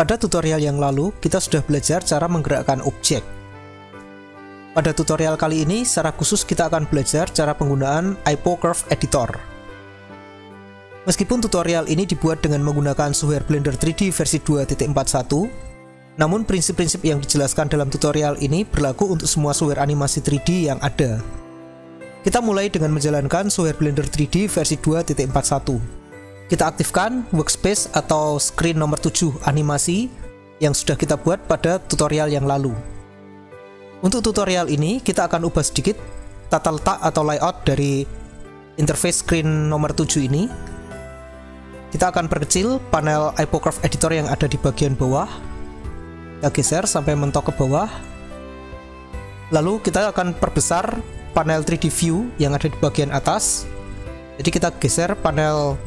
Pada tutorial yang lalu, kita sudah belajar cara menggerakkan objek. Pada tutorial kali ini, secara khusus kita akan belajar cara penggunaan Hypocurve Editor. Meskipun tutorial ini dibuat dengan menggunakan software Blender 3D versi 2.41, namun prinsip-prinsip yang dijelaskan dalam tutorial ini berlaku untuk semua software animasi 3D yang ada. Kita mulai dengan menjalankan software Blender 3D versi 2.41. Kita aktifkan workspace atau screen nomor 7 animasi yang sudah kita buat pada tutorial yang lalu. Untuk tutorial ini kita akan ubah sedikit tata letak atau layout dari interface screen nomor 7 ini. Kita akan perkecil panel Hypocurve Editor yang ada di bagian bawah. Kita geser sampai mentok ke bawah. Lalu kita akan perbesar panel 3D view yang ada di bagian atas. Jadi kita geser panel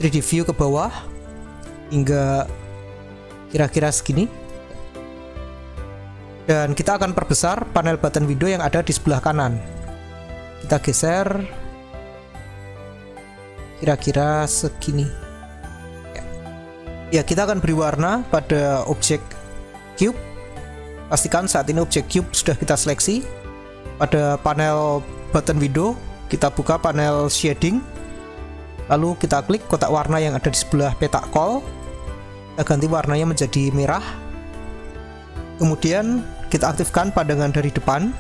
3D view ke bawah hingga kira-kira segini, dan kita akan perbesar panel button window yang ada di sebelah kanan. Kita geser kira-kira segini ya. Kita akan beri warna pada objek cube. Pastikan saat ini objek cube sudah kita seleksi. Pada panel button window kita buka panel shading. Lalu kita klik kotak warna yang ada di sebelah petak call. Kita ganti warnanya menjadi merah. Kemudian kita aktifkan pandangan dari depan.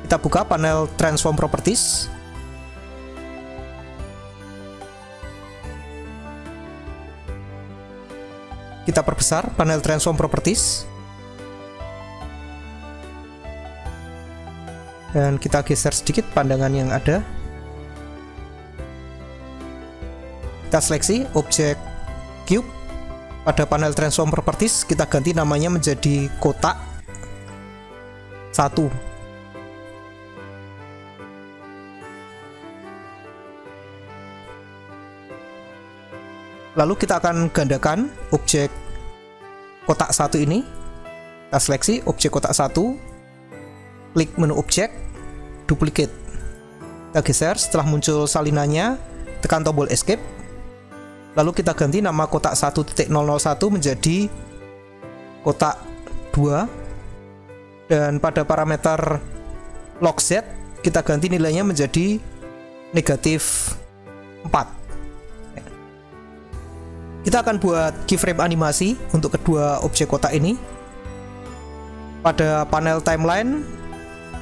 Kita buka panel Transform Properties. Kita perbesar panel Transform Properties. Dan kita geser sedikit pandangan yang ada. Kita seleksi objek cube. Pada panel Transform Properties kita ganti namanya menjadi kotak 1. Lalu kita akan gandakan objek kotak 1 ini. Kita seleksi objek kotak 1, klik menu objek, duplicate. Kita geser, setelah muncul salinannya tekan tombol escape. Lalu kita ganti nama kotak 1.001 menjadi kotak 2. Dan pada parameter log Z kita ganti nilainya menjadi negatif 4. Kita akan buat keyframe animasi untuk kedua objek kotak ini. Pada panel timeline,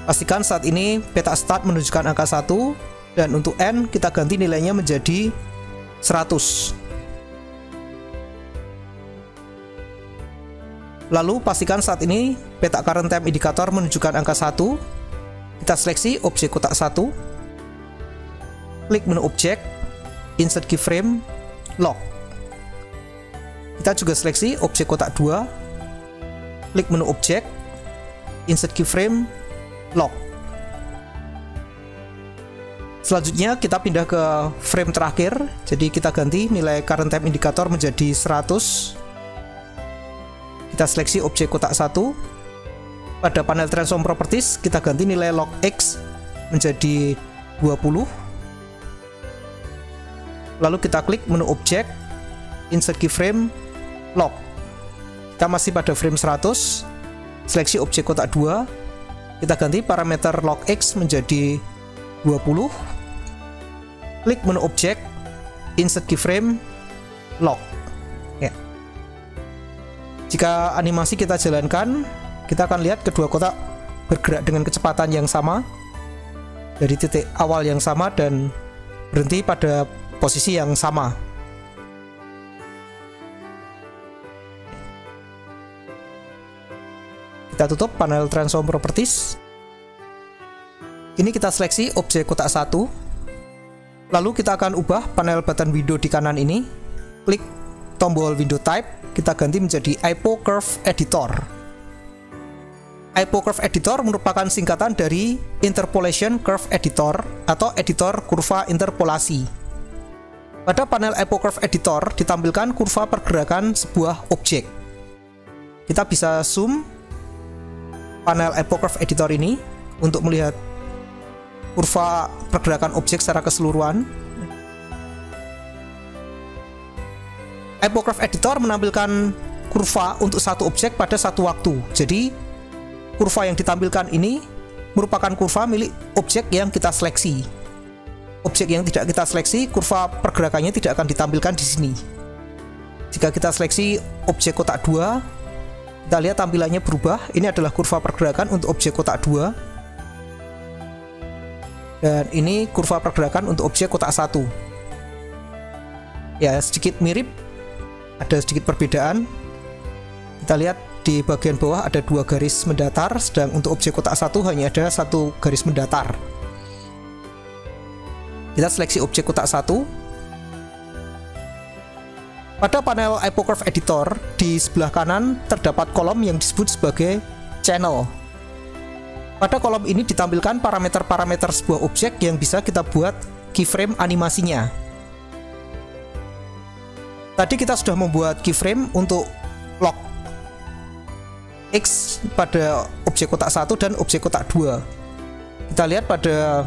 pastikan saat ini peta start menunjukkan angka 1, dan untuk N kita ganti nilainya menjadi 100. Lalu pastikan saat ini peta current time indicator menunjukkan angka 1. Kita seleksi objek kotak 1, klik menu objek, insert keyframe, lock. Kita juga seleksi objek kotak 2, klik menu objek, insert keyframe, lock. Selanjutnya kita pindah ke frame terakhir. Jadi kita ganti nilai current time indicator menjadi 100. Kita seleksi objek kotak 1. Pada panel Transform Properties kita ganti nilai log X menjadi 20. Lalu kita klik menu objek, insert keyframe, lock. Kita masih pada frame 100. Seleksi objek kotak 2. Kita ganti parameter log X menjadi 20. Klik menu objek, insert keyframe, lock. Ya. Jika animasi kita jalankan, kita akan lihat kedua kotak bergerak dengan kecepatan yang sama, dari titik awal yang sama dan berhenti pada posisi yang sama. Kita tutup panel Transform Properties. Ini kita seleksi objek kotak 1. Lalu kita akan ubah panel button window di kanan ini. Klik tombol window type, kita ganti menjadi Hypocurve Editor. Hypocurve Editor merupakan singkatan dari Interpolation Curve Editor atau editor kurva interpolasi. Pada panel Hypocurve Editor ditampilkan kurva pergerakan sebuah objek. Kita bisa zoom panel Hypocurve Editor ini untuk melihat kurva pergerakan objek secara keseluruhan. Hypograph Editor menampilkan kurva untuk satu objek pada satu waktu. Jadi kurva yang ditampilkan ini merupakan kurva milik objek yang kita seleksi. Objek yang tidak kita seleksi, kurva pergerakannya tidak akan ditampilkan di sini. Jika kita seleksi objek kotak 2, kita lihat tampilannya berubah. Ini adalah kurva pergerakan untuk objek kotak 2. Dan ini kurva pergerakan untuk objek kotak 1. Ya, sedikit mirip, ada sedikit perbedaan. Kita lihat di bagian bawah ada 2 garis mendatar, sedang untuk objek kotak 1 hanya ada 1 garis mendatar. Kita seleksi objek kotak 1. Pada panel Hypograph Editor, di sebelah kanan terdapat kolom yang disebut sebagai channel. Pada kolom ini ditampilkan parameter-parameter sebuah objek yang bisa kita buat keyframe animasinya. Tadi kita sudah membuat keyframe untuk lock X pada objek kotak 1 dan objek kotak 2. Kita lihat pada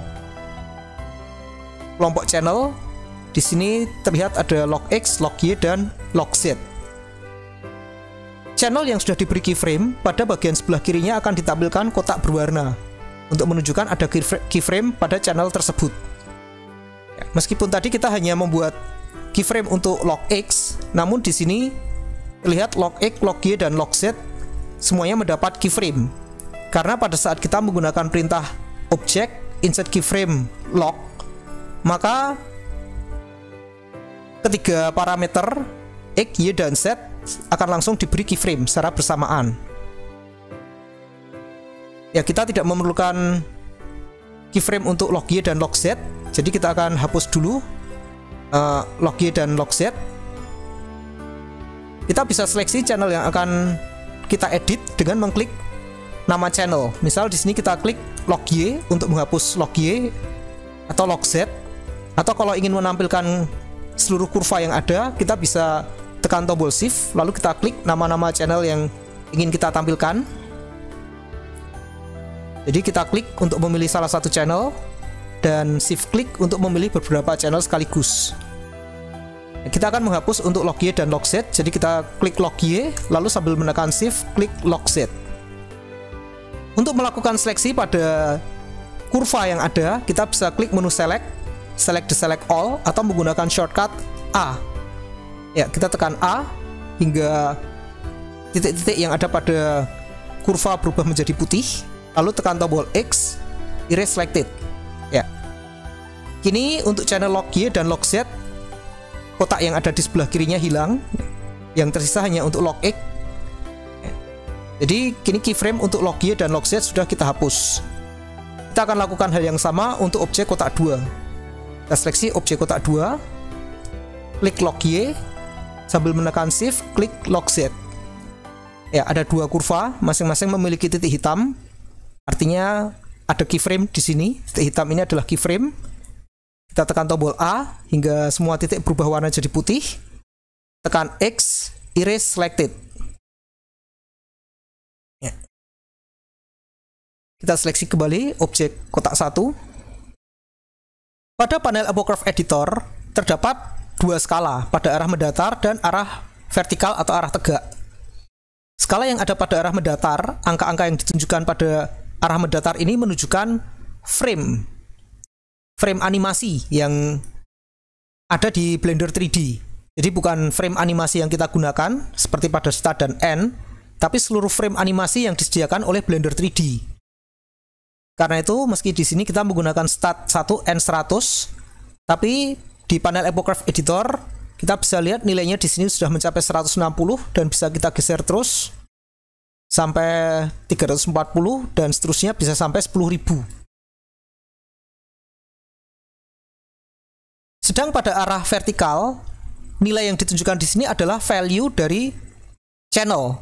kelompok channel, di sini terlihat ada lock X, lock Y, dan lock Z. Channel yang sudah diberi keyframe, pada bagian sebelah kirinya akan ditampilkan kotak berwarna untuk menunjukkan ada keyframe pada channel tersebut. Ya, meskipun tadi kita hanya membuat keyframe untuk lock X, namun di sini terlihat lock X, lock Y, dan lock Z semuanya mendapat keyframe. Karena pada saat kita menggunakan perintah object insert keyframe lock, maka ketiga parameter X, Y, dan Z akan langsung diberi keyframe secara bersamaan. Ya, kita tidak memerlukan keyframe untuk lock Y dan lock Z, jadi kita akan hapus dulu lock Y dan lock Z. Kita bisa seleksi channel yang akan kita edit dengan mengklik nama channel. Misal di sini kita klik lock Y untuk menghapus lock Y atau lock Z. Atau kalau ingin menampilkan seluruh kurva yang ada, kita bisa tekan tombol shift, lalu kita klik nama-nama channel yang ingin kita tampilkan. Jadi kita klik untuk memilih salah satu channel, dan shift klik untuk memilih beberapa channel sekaligus. Kita akan menghapus untuk lock Y dan lock Z, jadi kita klik lock Y, lalu sambil menekan shift, klik lock Z. Untuk melakukan seleksi pada kurva yang ada, kita bisa klik menu select the select all, atau menggunakan shortcut A. Ya, kita tekan A hingga titik-titik yang ada pada kurva berubah menjadi putih, lalu tekan tombol X, erase selected. Ya. Kini untuk channel lock Y dan lock Z, kotak yang ada di sebelah kirinya hilang, yang tersisa hanya untuk lock X. Ya. Jadi kini keyframe untuk lock Y dan lock Z sudah kita hapus. Kita akan lakukan hal yang sama untuk objek kotak 2. Kita seleksi objek kotak 2, klik lock Y, sambil menekan shift, klik lock Z. Ya, ada 2 kurva, masing-masing memiliki titik hitam. Artinya ada keyframe di sini. Titik hitam ini adalah keyframe. Kita tekan tombol A hingga semua titik berubah warna jadi putih. Tekan X, erase selected. Ya. Kita seleksi kembali objek kotak 1. Pada panel Hypograph Editor terdapat 2 skala, pada arah mendatar dan arah vertikal atau arah tegak. Skala yang ada pada arah mendatar, angka-angka yang ditunjukkan pada arah mendatar ini menunjukkan frame animasi yang ada di Blender 3D. Jadi bukan frame animasi yang kita gunakan seperti pada start dan end, tapi seluruh frame animasi yang disediakan oleh Blender 3D. Karena itu, meski di sini kita menggunakan start 1 end 100, tapi di panel Hypograph Editor kita bisa lihat nilainya di sini sudah mencapai 160 dan bisa kita geser terus sampai 340 dan seterusnya bisa sampai 10.000. Sedang pada arah vertikal, nilai yang ditunjukkan di sini adalah value dari channel.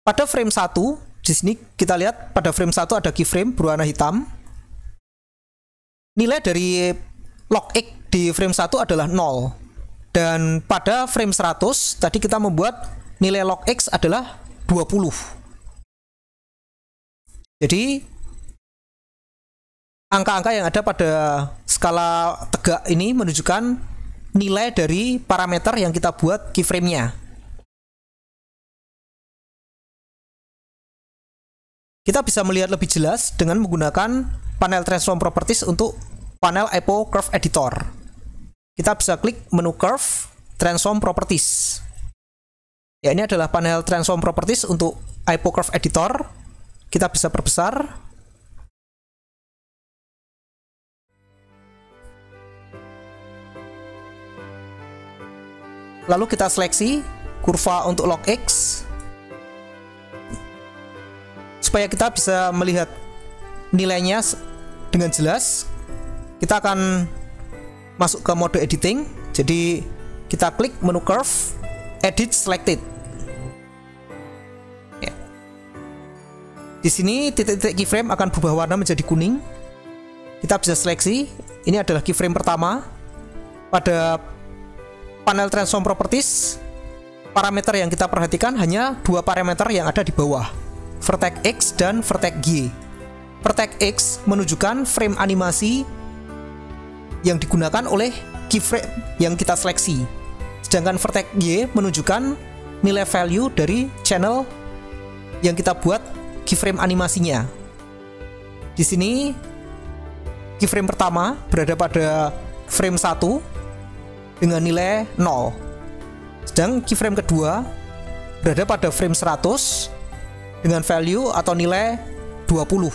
Pada frame 1, di sini kita lihat pada frame 1 ada keyframe berwarna hitam. Nilai dari lock X di frame 1 adalah 0. Dan pada frame 100, tadi kita membuat nilai lock X adalah 20. Jadi angka-angka yang ada pada skala tegak ini menunjukkan nilai dari parameter yang kita buat keyframe-nya. Kita bisa melihat lebih jelas dengan menggunakan panel Transform Properties untuk panel IPO Curve Editor. Kita bisa klik menu Curve, Transform Properties. Ya, ini adalah panel Transform Properties untuk IPO Curve Editor. Kita bisa perbesar. Lalu kita seleksi kurva untuk log X. Supaya kita bisa melihat nilainya dengan jelas, kita akan masuk ke mode editing. Jadi kita klik menu curve, edit selected. Ya. Di sini titik-titik keyframe akan berubah warna menjadi kuning. Kita bisa seleksi. Ini adalah keyframe pertama. Pada panel Transform Properties, parameter yang kita perhatikan hanya dua parameter yang ada di bawah, vertex X dan vertex Y. Vertex X menunjukkan frame animasi yang digunakan oleh keyframe yang kita seleksi. Sedangkan vertex Y menunjukkan nilai value dari channel yang kita buat keyframe animasinya. Di sini keyframe pertama berada pada frame 1 dengan nilai 0. Sedang keyframe kedua berada pada frame 100 dengan value atau nilai 20.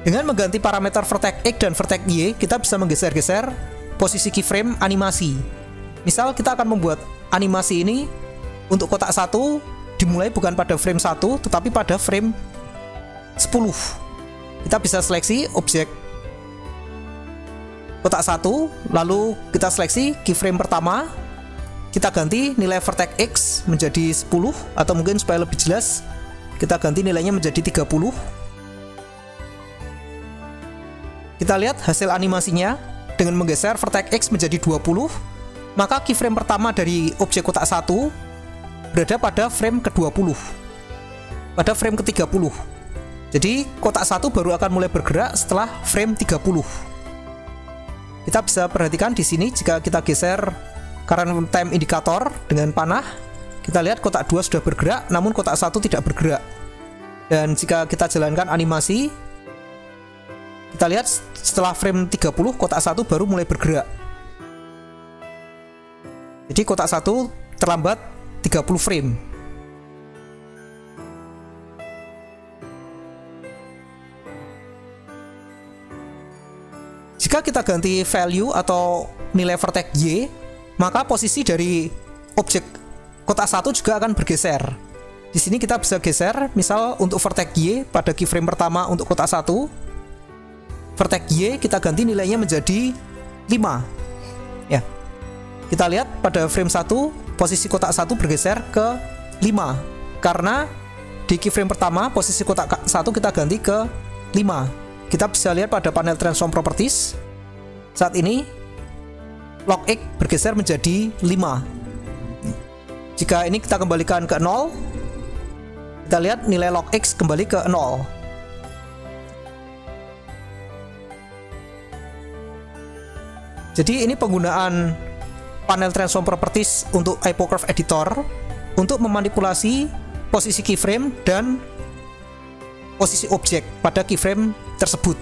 Dengan mengganti parameter vertex X dan vertex Y, kita bisa menggeser-geser posisi keyframe animasi. Misal kita akan membuat animasi ini untuk kotak 1 dimulai bukan pada frame 1 tetapi pada frame 10. Kita bisa seleksi objek kotak 1, lalu kita seleksi keyframe pertama. Kita ganti nilai vertex X menjadi 10, atau mungkin supaya lebih jelas kita ganti nilainya menjadi 30. Kita lihat hasil animasinya. Dengan menggeser vertex X menjadi 20, maka keyframe pertama dari objek kotak 1 berada pada frame ke-20, pada frame ke-30. Jadi kotak 1 baru akan mulai bergerak setelah frame 30. Kita bisa perhatikan di sini jika kita geser current time indicator dengan panah, kita lihat kotak 2 sudah bergerak, namun kotak 1 tidak bergerak. Dan jika kita jalankan animasi, kita lihat setelah frame 30, kotak 1 baru mulai bergerak. Jadi kotak 1 terlambat 30 frame. Jika kita ganti value atau nilai vertex Y, maka posisi dari objek kotak 1 juga akan bergeser. Di sini kita bisa geser, misal untuk vertex Y pada keyframe pertama untuk kotak 1, vertex Y kita ganti nilainya menjadi 5. Ya. Kita lihat pada frame 1, posisi kotak 1 bergeser ke 5. Karena di keyframe pertama, posisi kotak 1 kita ganti ke 5. Kita bisa lihat pada panel Transform Properties, saat ini log X bergeser menjadi 5. Jika ini kita kembalikan ke 0, kita lihat nilai log X kembali ke 0. Jadi ini penggunaan panel Transform Properties untuk IPO Curve Editor untuk memanipulasi posisi keyframe dan posisi objek pada keyframe tersebut.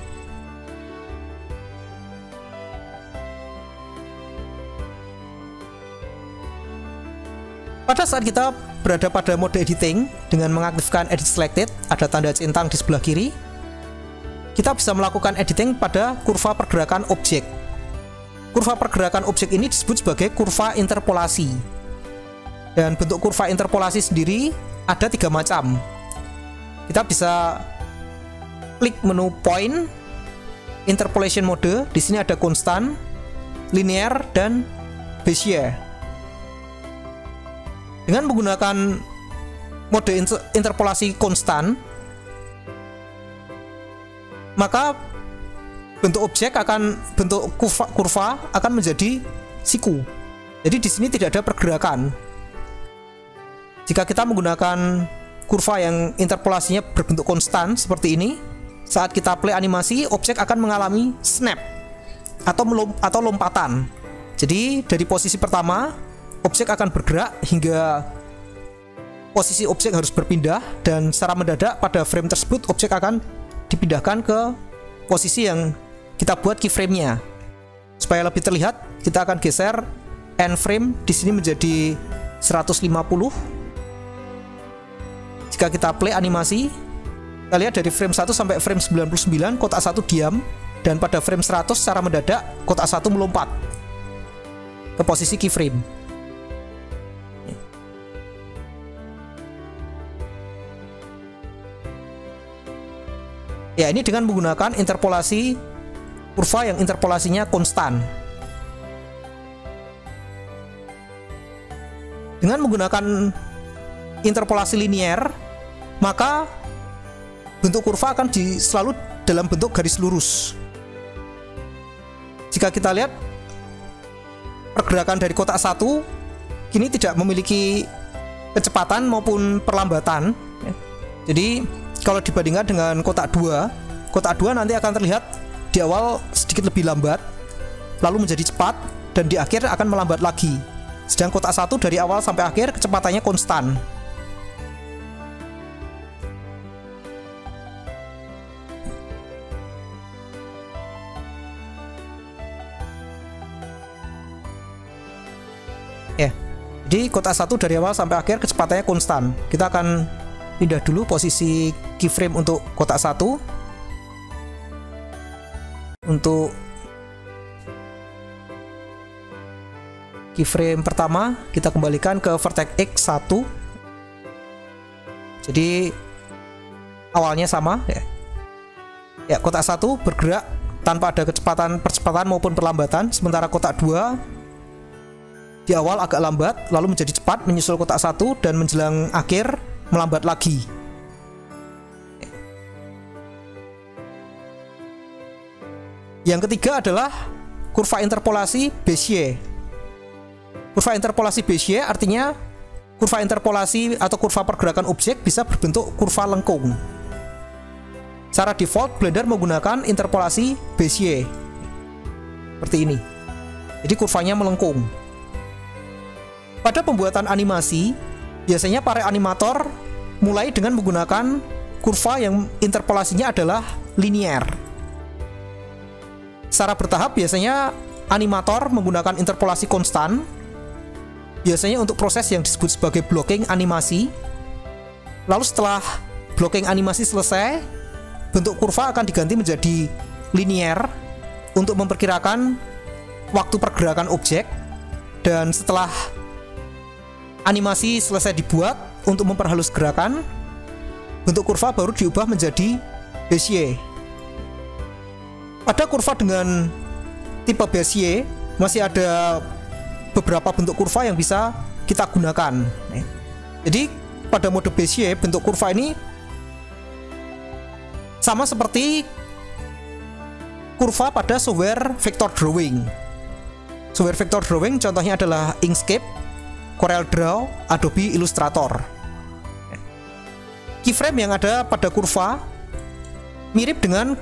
Pada saat kita berada pada mode editing dengan mengaktifkan edit selected, ada tanda centang di sebelah kiri, kita bisa melakukan editing pada kurva pergerakan objek. Kurva pergerakan objek ini disebut sebagai kurva interpolasi. Dan bentuk kurva interpolasi sendiri ada 3 macam. Kita bisa klik menu point, interpolation mode. Di sini ada konstan, linear, dan Bezier. Dengan menggunakan mode interpolasi konstan, maka bentuk objek bentuk kurva akan menjadi siku. Jadi di sini tidak ada pergerakan. Jika kita menggunakan kurva yang interpolasinya berbentuk konstan seperti ini, saat kita play animasi, objek akan mengalami snap atau lompatan. Jadi dari posisi pertama, objek akan bergerak hingga posisi objek harus berpindah, dan secara mendadak pada frame tersebut objek akan dipindahkan ke posisi yang kita buat keyframe-nya. Supaya lebih terlihat, kita akan geser end frame di sini menjadi 150. Jika kita play animasi, kita lihat dari frame 1 sampai frame 99 kotak 1 diam, dan pada frame 100 secara mendadak kotak 1 melompat ke posisi keyframe. Ya, ini dengan menggunakan interpolasi kurva yang interpolasinya konstan. Dengan menggunakan interpolasi linear, maka bentuk kurva akan selalu dalam bentuk garis lurus. Jika kita lihat pergerakan dari kotak 1 kini tidak memiliki kecepatan maupun perlambatan. Jadi kalau dibandingkan dengan kotak 2 nanti akan terlihat di awal sedikit lebih lambat, lalu menjadi cepat, dan di akhir akan melambat lagi. Sedang kotak 1 dari awal sampai akhir kecepatannya konstan. Ya, jadi kotak 1 dari awal sampai akhir kecepatannya konstan. Kita akan pindah dulu posisi keyframe untuk kotak 1. Untuk keyframe pertama kita kembalikan ke vertex X1. Jadi awalnya sama ya. Ya, kotak 1 bergerak tanpa ada percepatan maupun perlambatan, sementara kotak 2 di awal agak lambat lalu menjadi cepat menyusul kotak 1, dan menjelang akhir melambat lagi. Yang ketiga adalah kurva interpolasi Bézier. Kurva interpolasi Bézier artinya kurva interpolasi atau kurva pergerakan objek bisa berbentuk kurva lengkung. Secara default Blender menggunakan interpolasi Bézier seperti ini. Jadi kurvanya melengkung. Pada pembuatan animasi, biasanya para animator mulai dengan menggunakan kurva yang interpolasinya adalah linear. Secara bertahap biasanya animator menggunakan interpolasi konstan, biasanya untuk proses yang disebut sebagai blocking animasi. Lalu setelah blocking animasi selesai, bentuk kurva akan diganti menjadi linear untuk memperkirakan waktu pergerakan objek, dan setelah animasi selesai dibuat untuk memperhalus gerakan, bentuk kurva baru diubah menjadi Bézier. Pada kurva dengan tipe Bézier masih ada beberapa bentuk kurva yang bisa kita gunakan. Jadi pada mode Bézier bentuk kurva ini sama seperti kurva pada software vector drawing. Software vector drawing contohnya adalah Inkscape, CorelDRAW, Adobe Illustrator. Keyframe yang ada pada kurva mirip dengan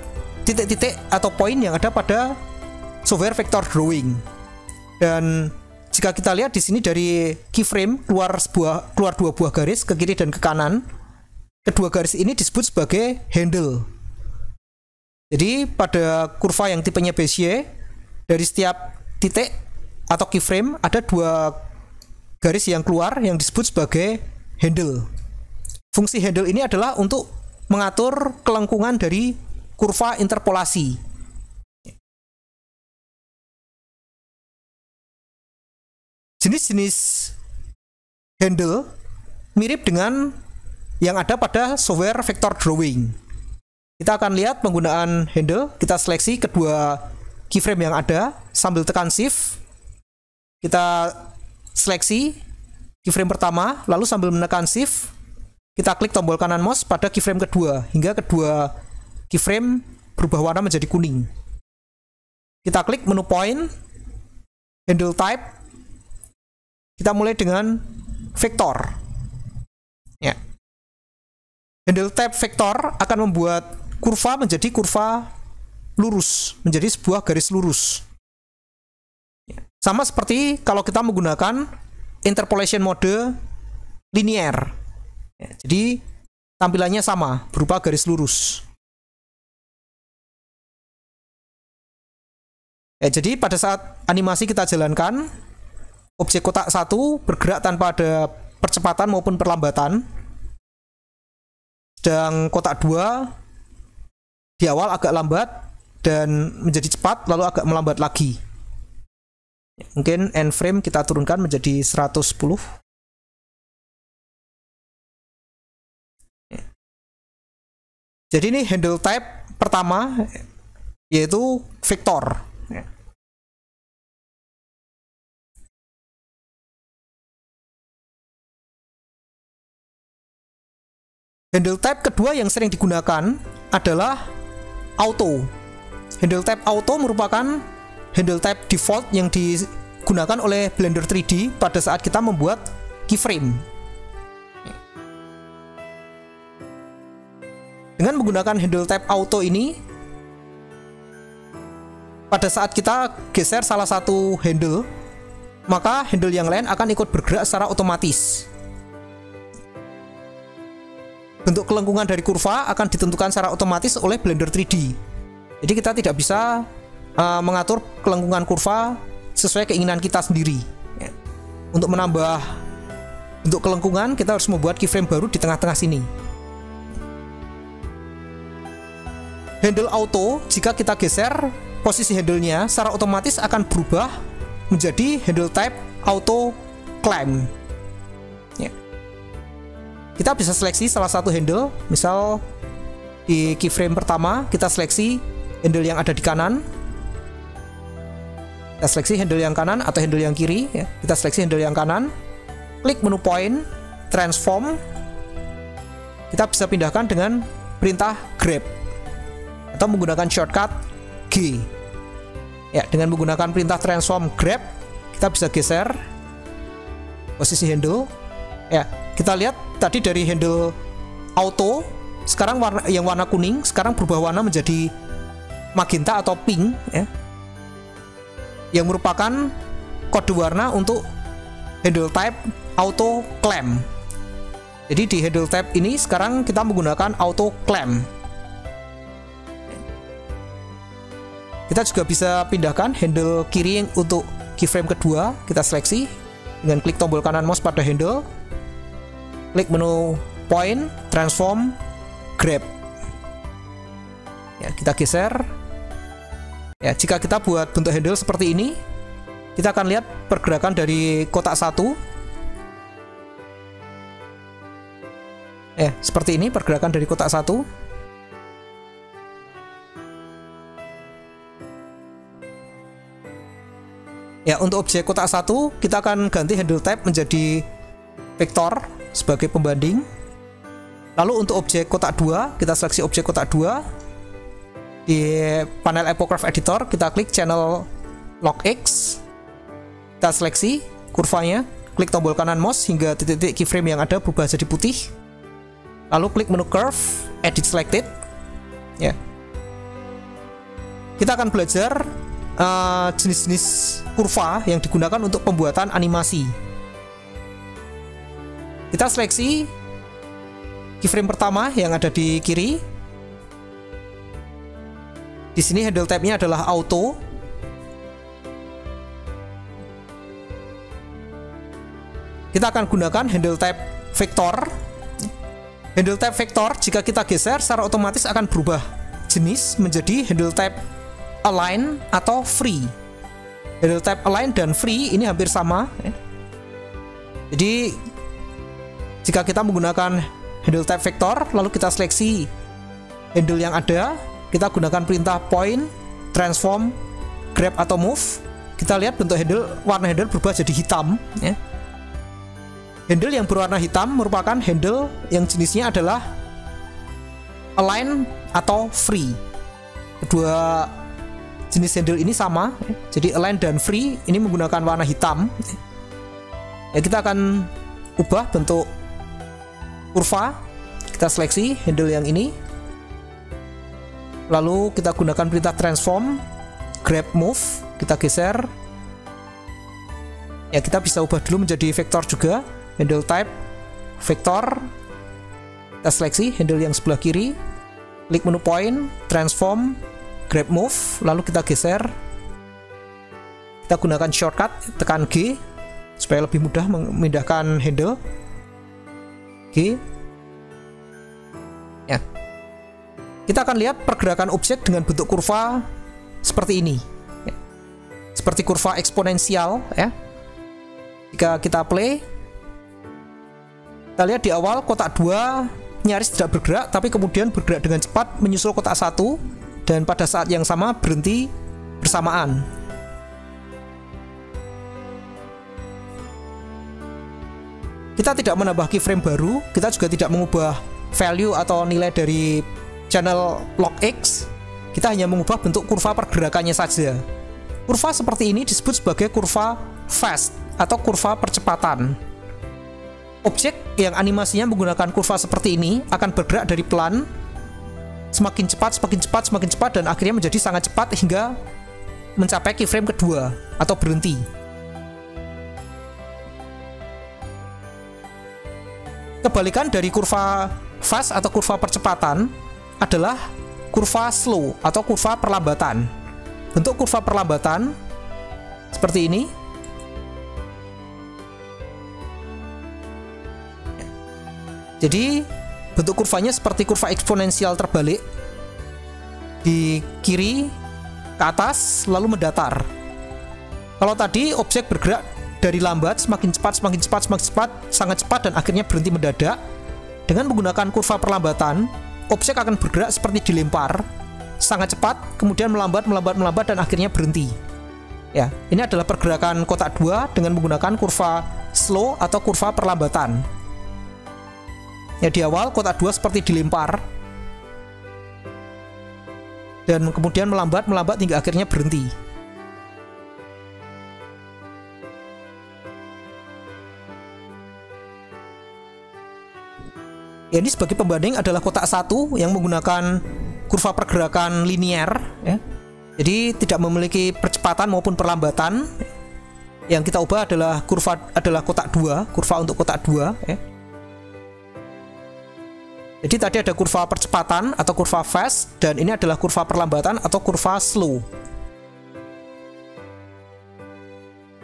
titik-titik atau poin yang ada pada software vector drawing. Dan jika kita lihat di sini dari keyframe keluar dua buah garis ke kiri dan ke kanan. Kedua garis ini disebut sebagai handle. Jadi pada kurva yang tipenya Bézier, dari setiap titik atau keyframe ada dua garis yang keluar yang disebut sebagai handle. Fungsi handle ini adalah untuk mengatur kelengkungan dari kurva interpolasi. Jenis-jenis handle mirip dengan yang ada pada software vector drawing. Kita akan lihat penggunaan handle. Kita seleksi kedua keyframe yang ada sambil tekan shift. Kita seleksi keyframe pertama, lalu sambil menekan shift kita klik tombol kanan mouse pada keyframe kedua hingga kedua keyframe berubah warna menjadi kuning. Kita klik menu point, handle type. Kita mulai dengan vektor. Ya. Handle type vektor akan membuat kurva menjadi kurva lurus, menjadi sebuah garis lurus. Ya. Sama seperti kalau kita menggunakan interpolation mode linear. Ya, jadi tampilannya sama, berupa garis lurus. Ya, jadi pada saat animasi kita jalankan, objek kotak 1 bergerak tanpa ada percepatan maupun perlambatan. Sedang kotak 2 di awal agak lambat dan menjadi cepat, lalu agak melambat lagi. Mungkin end frame kita turunkan menjadi 110. Jadi ini handle type pertama, yaitu vektor. Handle type kedua yang sering digunakan adalah auto. Handle type auto merupakan handle type default yang digunakan oleh Blender 3D pada saat kita membuat keyframe. Dengan menggunakan handle type auto ini, pada saat kita geser salah satu handle, maka handle yang lain akan ikut bergerak secara otomatis. Bentuk kelengkungan dari kurva akan ditentukan secara otomatis oleh Blender 3D. Jadi kita tidak bisa mengatur kelengkungan kurva sesuai keinginan kita sendiri. Untuk menambah bentuk kelengkungan, kita harus membuat keyframe baru di tengah-tengah sini. Handle auto, jika kita geser posisi handle-nya, secara otomatis akan berubah menjadi handle type auto climb. Kita bisa seleksi salah satu handle, misal di keyframe pertama kita seleksi handle yang ada di kanan, kita seleksi handle yang kanan atau handle yang kiri, ya. Kita seleksi handle yang kanan, klik menu point, transform, kita bisa pindahkan dengan perintah grab atau menggunakan shortcut G. Ya, dengan menggunakan perintah transform grab, kita bisa geser posisi handle. Ya, kita lihat tadi dari handle auto, sekarang yang warna kuning sekarang berubah warna menjadi magenta atau pink, ya, yang merupakan kode warna untuk handle type auto clamp. Jadi di handle type ini sekarang kita menggunakan auto clamp. Kita juga bisa pindahkan handle kiri untuk keyframe kedua, kita seleksi dengan klik tombol kanan mouse pada handle, klik menu point, transform, grab. Ya, kita geser. Ya, jika kita buat bentuk handle seperti ini, kita akan lihat pergerakan dari kotak 1. Seperti ini pergerakan dari kotak 1. Ya, untuk objek kotak 1, kita akan ganti handle type menjadi vektor sebagai pembanding. Lalu untuk objek kotak 2, kita seleksi objek kotak 2. Di panel Epocurve Editor, kita klik channel Log X. Kita seleksi kurvanya, klik tombol kanan mouse hingga titik-titik keyframe yang ada berubah jadi putih. Lalu klik menu Curve, Edit Selected. Ya. Kita akan belajar jenis-jenis kurva yang digunakan untuk pembuatan animasi. Kita seleksi keyframe pertama yang ada di kiri. Di sini handle type-nya adalah auto. Kita akan gunakan handle type vektor. Handle type vektor jika kita geser secara otomatis akan berubah jenis menjadi handle type align atau free. Handle type align dan free ini hampir sama. Jadi jika kita menggunakan handle type vektor, lalu kita seleksi handle yang ada, kita gunakan perintah point, transform, grab atau move. Kita lihat bentuk handle, warna handle berubah jadi hitam. Ya. Handle yang berwarna hitam merupakan handle yang jenisnya adalah align atau free. Kedua jenis handle ini sama, jadi align dan free ini menggunakan warna hitam. Ya, kita akan ubah bentuk kurva. Kita seleksi handle yang ini, lalu kita gunakan perintah transform, grab, move. Kita geser, Ya, kita bisa ubah dulu menjadi vektor juga. Handle type vektor. Kita seleksi handle yang sebelah kiri, klik menu point, transform, grab move, lalu kita geser. Kita gunakan shortcut, tekan G supaya lebih mudah memindahkan handle. G. Ya. Kita akan lihat pergerakan objek dengan bentuk kurva seperti ini. Ya. Seperti kurva eksponensial, ya. Jika kita play, kita lihat di awal kotak 2 nyaris tidak bergerak, tapi kemudian bergerak dengan cepat menyusul kotak 1 dan pada saat yang sama berhenti bersamaan. Kita tidak menambah keyframe baru, kita juga tidak mengubah value atau nilai dari channel logX. Kita hanya mengubah bentuk kurva pergerakannya saja. Kurva seperti ini disebut sebagai kurva fast atau kurva percepatan. Objek yang animasinya menggunakan kurva seperti ini akan bergerak dari pelan, semakin cepat, semakin cepat, semakin cepat, dan akhirnya menjadi sangat cepat hingga mencapai keyframe kedua atau berhenti. Kebalikan dari kurva fast atau kurva percepatan adalah kurva slow atau kurva perlambatan. Bentuk kurva perlambatan seperti ini. Jadi bentuk kurvanya seperti kurva eksponensial terbalik, di kiri ke atas lalu mendatar. Kalau tadi objek bergerak dari lambat semakin cepat, semakin cepat, semakin cepat, sangat cepat, dan akhirnya berhenti mendadak. Dengan menggunakan kurva perlambatan, objek akan bergerak seperti dilempar, sangat cepat, kemudian melambat, melambat, melambat, dan akhirnya berhenti. Ya, ini adalah pergerakan kotak 2 dengan menggunakan kurva slow atau kurva perlambatan. Ya, di awal kotak 2 seperti dilempar dan kemudian melambat, melambat hingga akhirnya berhenti. Ya, ini sebagai pembanding adalah kotak 1 yang menggunakan kurva pergerakan linear, ya. Jadi tidak memiliki percepatan maupun perlambatan. Yang kita ubah adalah kotak 2, kurva untuk kotak 2, ya. Jadi tadi ada kurva percepatan atau kurva fast, dan ini adalah kurva perlambatan atau kurva slow.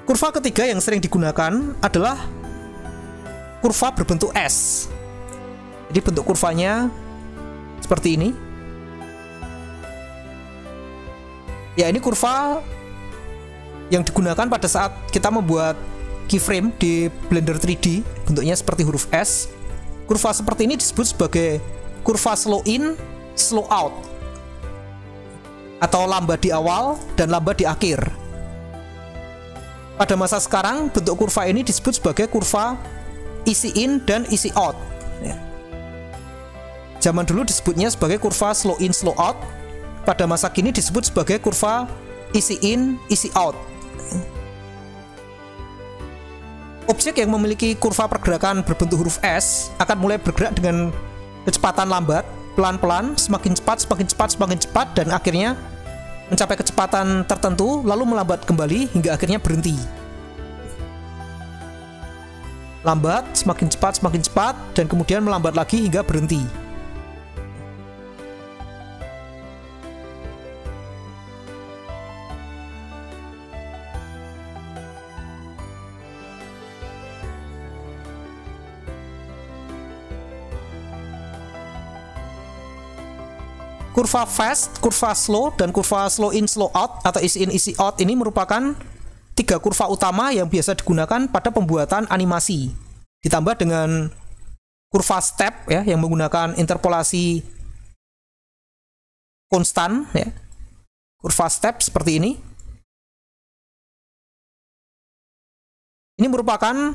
Kurva ketiga yang sering digunakan adalah kurva berbentuk S. Jadi bentuk kurvanya seperti ini. Ya, ini kurva yang digunakan pada saat kita membuat keyframe di Blender 3D, bentuknya seperti huruf S. Kurva seperti ini disebut sebagai kurva slow in, slow out, atau lambat di awal dan lambat di akhir. Pada masa sekarang, bentuk kurva ini disebut sebagai kurva easy in dan easy out. Zaman dulu disebutnya sebagai kurva slow in, slow out. Pada masa kini disebut sebagai kurva easy in, easy out. Objek yang memiliki kurva pergerakan berbentuk huruf S akan mulai bergerak dengan kecepatan lambat, pelan-pelan, semakin cepat, semakin cepat, semakin cepat, dan akhirnya mencapai kecepatan tertentu, lalu melambat kembali hingga akhirnya berhenti. Lambat, semakin cepat, dan kemudian melambat lagi hingga berhenti. Kurva fast, kurva slow, dan kurva slow in, slow out atau easy in, easy out ini merupakan 3 kurva utama yang biasa digunakan pada pembuatan animasi. Ditambah dengan kurva step, ya, yang menggunakan interpolasi konstan, ya. Kurva step seperti ini. Ini merupakan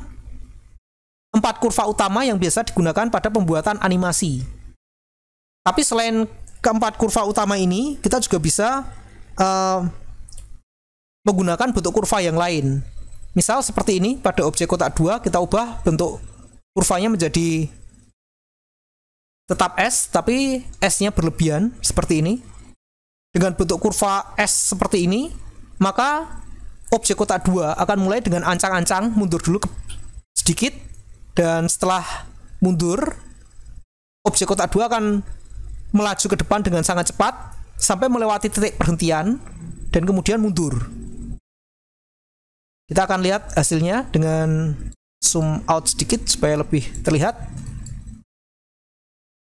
4 kurva utama yang biasa digunakan pada pembuatan animasi. Tapi selain keempat kurva utama ini, kita juga bisa menggunakan bentuk kurva yang lain. Misal seperti ini, pada objek kotak 2 kita ubah bentuk kurvanya menjadi tetap S, tapi S-nya berlebihan seperti ini. Dengan bentuk kurva S seperti ini, maka objek kotak 2 akan mulai dengan ancang-ancang mundur dulu sedikit, dan setelah mundur objek kotak 2 akan melaju ke depan dengan sangat cepat sampai melewati titik perhentian dan kemudian mundur. Kita akan lihat hasilnya dengan zoom out sedikit supaya lebih terlihat.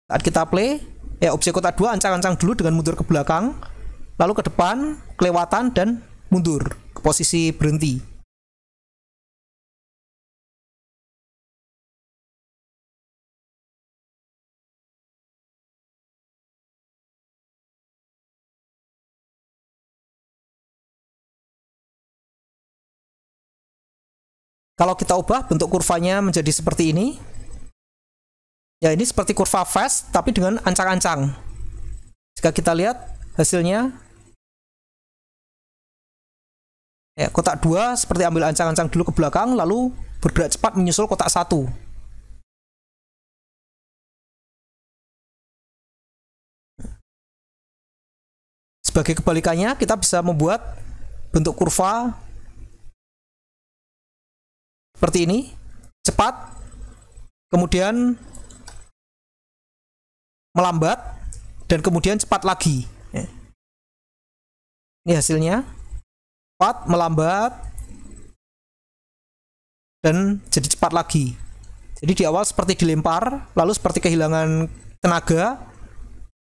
Saat kita play, ya objek kotak 2 ancang-ancang dulu dengan mundur ke belakang, lalu ke depan, kelewatan, dan mundur ke posisi berhenti. Kalau kita ubah bentuk kurvanya menjadi seperti ini, ya ini seperti kurva fast tapi dengan ancang-ancang. Jika kita lihat hasilnya, ya, kotak 2 seperti ambil ancang-ancang dulu ke belakang lalu bergerak cepat menyusul kotak 1. Sebagai kebalikannya, kita bisa membuat bentuk kurva seperti ini, cepat, kemudian melambat, dan kemudian cepat lagi. Ini hasilnya, cepat, melambat, dan jadi cepat lagi. Jadi di awal seperti dilempar, lalu seperti kehilangan tenaga,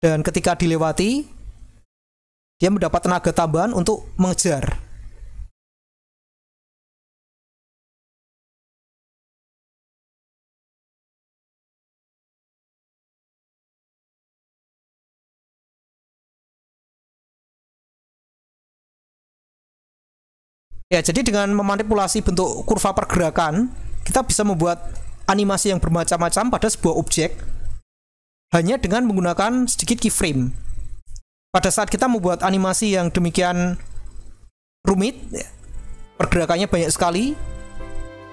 dan ketika dilewati, dia mendapat tenaga tambahan untuk mengejar. Ya, jadi dengan memanipulasi bentuk kurva pergerakan, kita bisa membuat animasi yang bermacam-macam pada sebuah objek hanya dengan menggunakan sedikit keyframe. Pada saat kita membuat animasi yang demikian rumit, pergerakannya banyak sekali,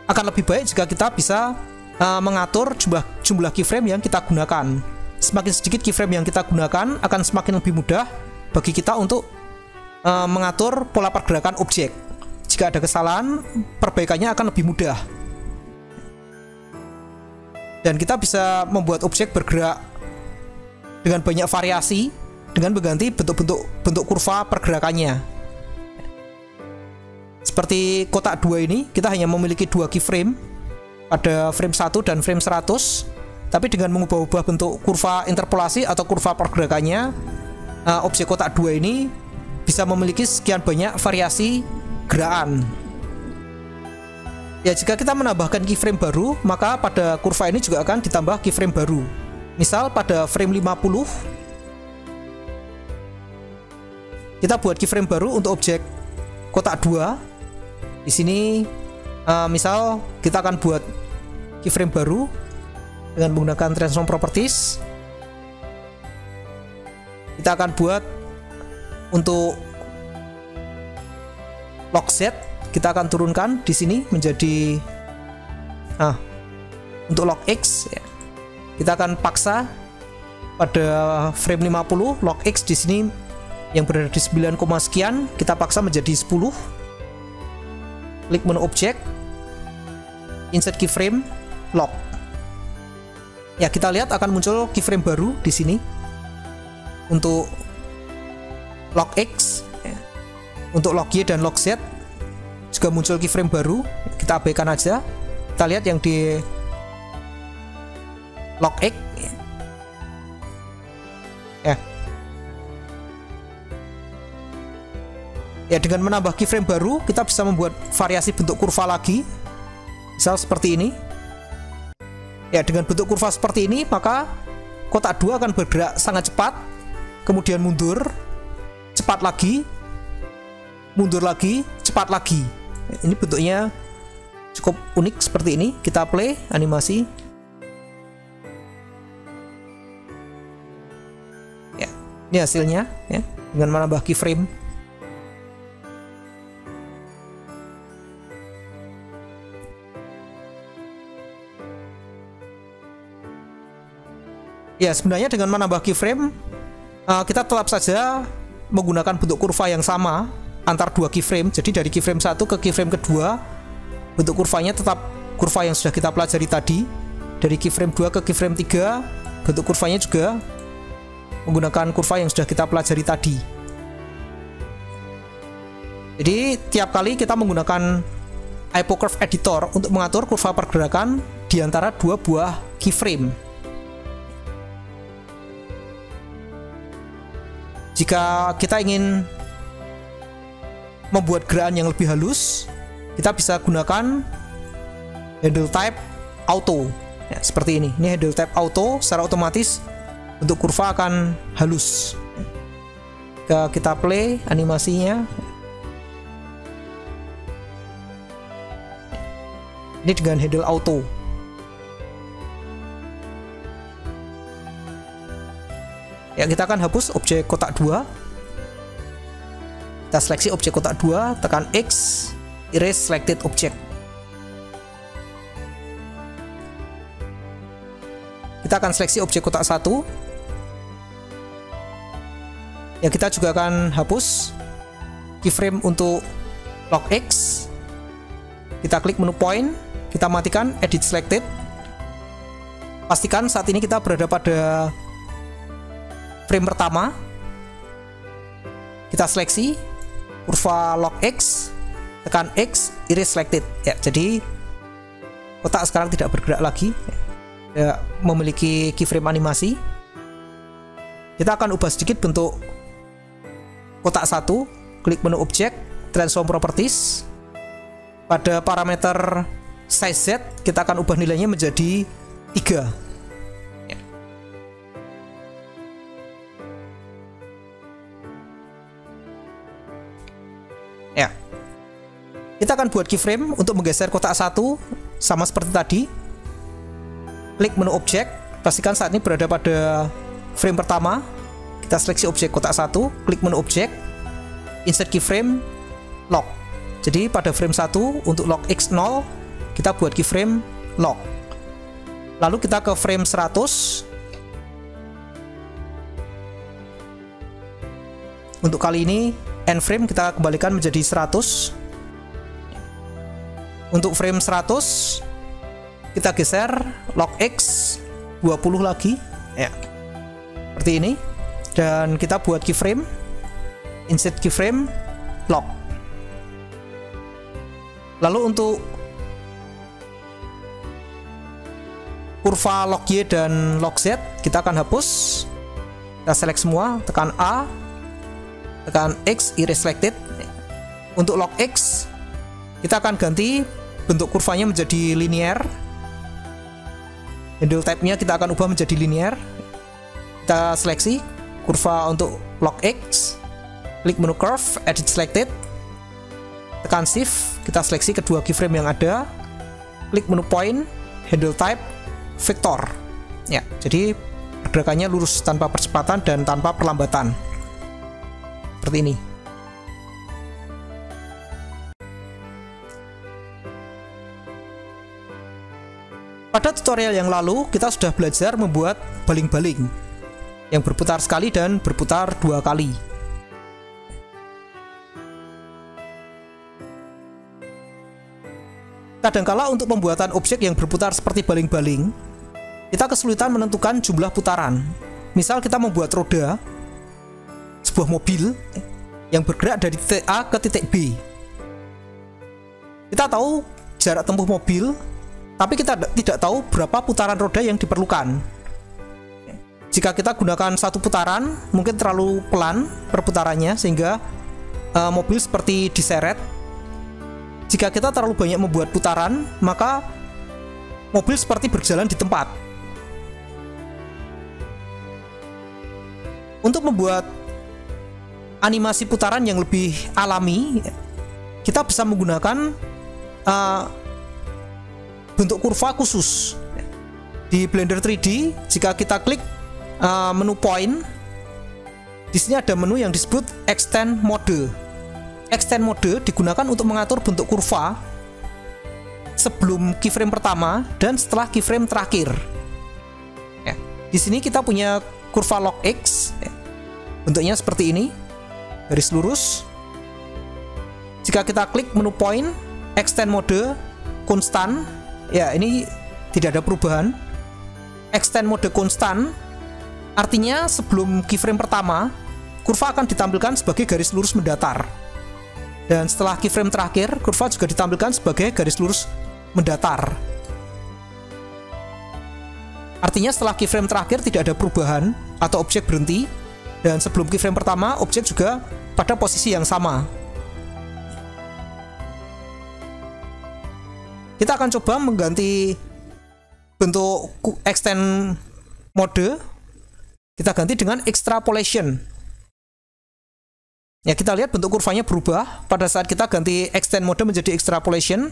akan lebih baik jika kita bisa mengatur jumlah keyframe yang kita gunakan. Semakin sedikit keyframe yang kita gunakan, akan semakin lebih mudah bagi kita untuk mengatur pola pergerakan objek. Jika ada kesalahan, perbaikannya akan lebih mudah. Dan kita bisa membuat objek bergerak dengan banyak variasi dengan mengganti bentuk kurva pergerakannya. Seperti kotak 2 ini, kita hanya memiliki 2 keyframe pada frame 1 dan frame 100, tapi dengan mengubah-ubah bentuk kurva interpolasi atau kurva pergerakannya, objek kotak 2 ini bisa memiliki sekian banyak variasi gerakan. Ya, jika kita menambahkan keyframe baru, maka pada kurva ini juga akan ditambah keyframe baru. Misal pada frame 50, kita buat keyframe baru untuk objek kotak 2. Di sini misal kita akan buat keyframe baru dengan menggunakan transform properties. Kita akan buat untuk log Z, kita akan turunkan di sini menjadi untuk log X, ya, kita akan paksa pada frame 50 log X di sini yang berada di 9, sekian kita paksa menjadi 10. Klik menu objek, insert keyframe, log. Ya, kita lihat akan muncul keyframe baru di sini untuk log X. Untuk log Y dan log Z juga muncul keyframe baru. Kita abaikan aja. Kita lihat yang di log X. Ya, dengan menambah keyframe baru, kita bisa membuat variasi bentuk kurva lagi. Misal seperti ini. Ya, dengan bentuk kurva seperti ini, maka kotak 2 akan bergerak sangat cepat, kemudian mundur, cepat lagi, mundur lagi, cepat lagi. Ini bentuknya cukup unik seperti ini. Kita play animasi. Ya, ini hasilnya ya, dengan menambah keyframe. Ya, sebenarnya dengan menambah keyframe kita tetap saja menggunakan bentuk kurva yang sama, antar dua keyframe. Jadi dari keyframe 1 ke keyframe kedua bentuk kurvanya tetap kurva yang sudah kita pelajari tadi. Dari keyframe 2 ke keyframe 3 bentuk kurvanya juga menggunakan kurva yang sudah kita pelajari tadi. Jadi tiap kali kita menggunakan Hypocurve Editor untuk mengatur kurva pergerakan di antara dua buah keyframe. Jika kita ingin membuat gerakan yang lebih halus, kita bisa gunakan handle type auto. Ya, seperti ini. Ini handle type auto, secara otomatis bentuk kurva akan halus. Jika kita play animasinya, ini dengan handle auto. Ya, kita akan hapus objek kotak 2. Kita seleksi objek kotak 2, tekan X, erase selected object. Kita akan seleksi objek kotak 1. Ya, kita juga akan hapus keyframe untuk log X. Kita klik menu point, kita matikan edit selected. Pastikan saat ini kita berada pada frame pertama. Kita seleksi kurva log X, tekan X, erase selected. Ya, jadi kotak sekarang tidak bergerak lagi. Ya, memiliki keyframe animasi. Kita akan ubah sedikit bentuk kotak 1. Klik menu object, transform properties. Pada parameter size Z, kita akan ubah nilainya menjadi 3. Ya. Kita akan buat keyframe untuk menggeser kotak 1 sama seperti tadi. Klik menu object, pastikan saat ini berada pada frame pertama. Kita seleksi objek kotak 1, klik menu object, insert keyframe, lock. Jadi pada frame 1 untuk log X0 kita buat keyframe lock. Lalu kita ke frame 100. Untuk kali ini end frame kita kembalikan menjadi 100. Untuk frame 100 kita geser log X 20 lagi, ya, seperti ini. Dan kita buat keyframe, insert keyframe, lock. Lalu untuk kurva log Y dan log Z kita akan hapus. Kita select semua, tekan A, tekan X, erase selected. Untuk log X kita akan ganti bentuk kurvanya menjadi linear. Handle type-nya kita akan ubah menjadi linear. Kita seleksi kurva untuk log X, klik menu curve, edit selected, tekan shift, kita seleksi kedua keyframe yang ada, klik menu point, handle type, vector. Ya, jadi pergerakannya lurus tanpa percepatan dan tanpa perlambatan. Seperti ini. Pada tutorial yang lalu, kita sudah belajar membuat baling-baling yang berputar sekali dan berputar 2 kali. Kadangkala untuk pembuatan objek yang berputar seperti baling-baling, kita kesulitan menentukan jumlah putaran. Misal kita membuat roda sebuah mobil yang bergerak dari titik A ke titik B. Kita tahu jarak tempuh mobil, tapi kita tidak tahu berapa putaran roda yang diperlukan. Jika kita gunakan satu putaran, mungkin terlalu pelan perputarannya sehingga mobil seperti diseret. Jika kita terlalu banyak membuat putaran, maka mobil seperti berjalan di tempat. Untuk membuat animasi putaran yang lebih alami, kita bisa menggunakan bentuk kurva khusus. Di Blender 3D, jika kita klik menu point, di sini ada menu yang disebut Extend Mode. Extend Mode digunakan untuk mengatur bentuk kurva sebelum keyframe pertama dan setelah keyframe terakhir. Ya, di sini kita punya kurva log X, ya, bentuknya seperti ini, garis lurus. Jika kita klik menu point, extend mode konstan, ya ini tidak ada perubahan. Extend mode konstan artinya sebelum keyframe pertama, kurva akan ditampilkan sebagai garis lurus mendatar. Dan setelah keyframe terakhir, kurva juga ditampilkan sebagai garis lurus mendatar. Artinya setelah keyframe terakhir tidak ada perubahan atau objek berhenti, dan sebelum keyframe pertama, objek juga pada posisi yang sama. Kita akan coba mengganti bentuk extend mode. Kita ganti dengan extrapolation. Ya, kita lihat bentuk kurvanya berubah pada saat kita ganti extend mode menjadi extrapolation.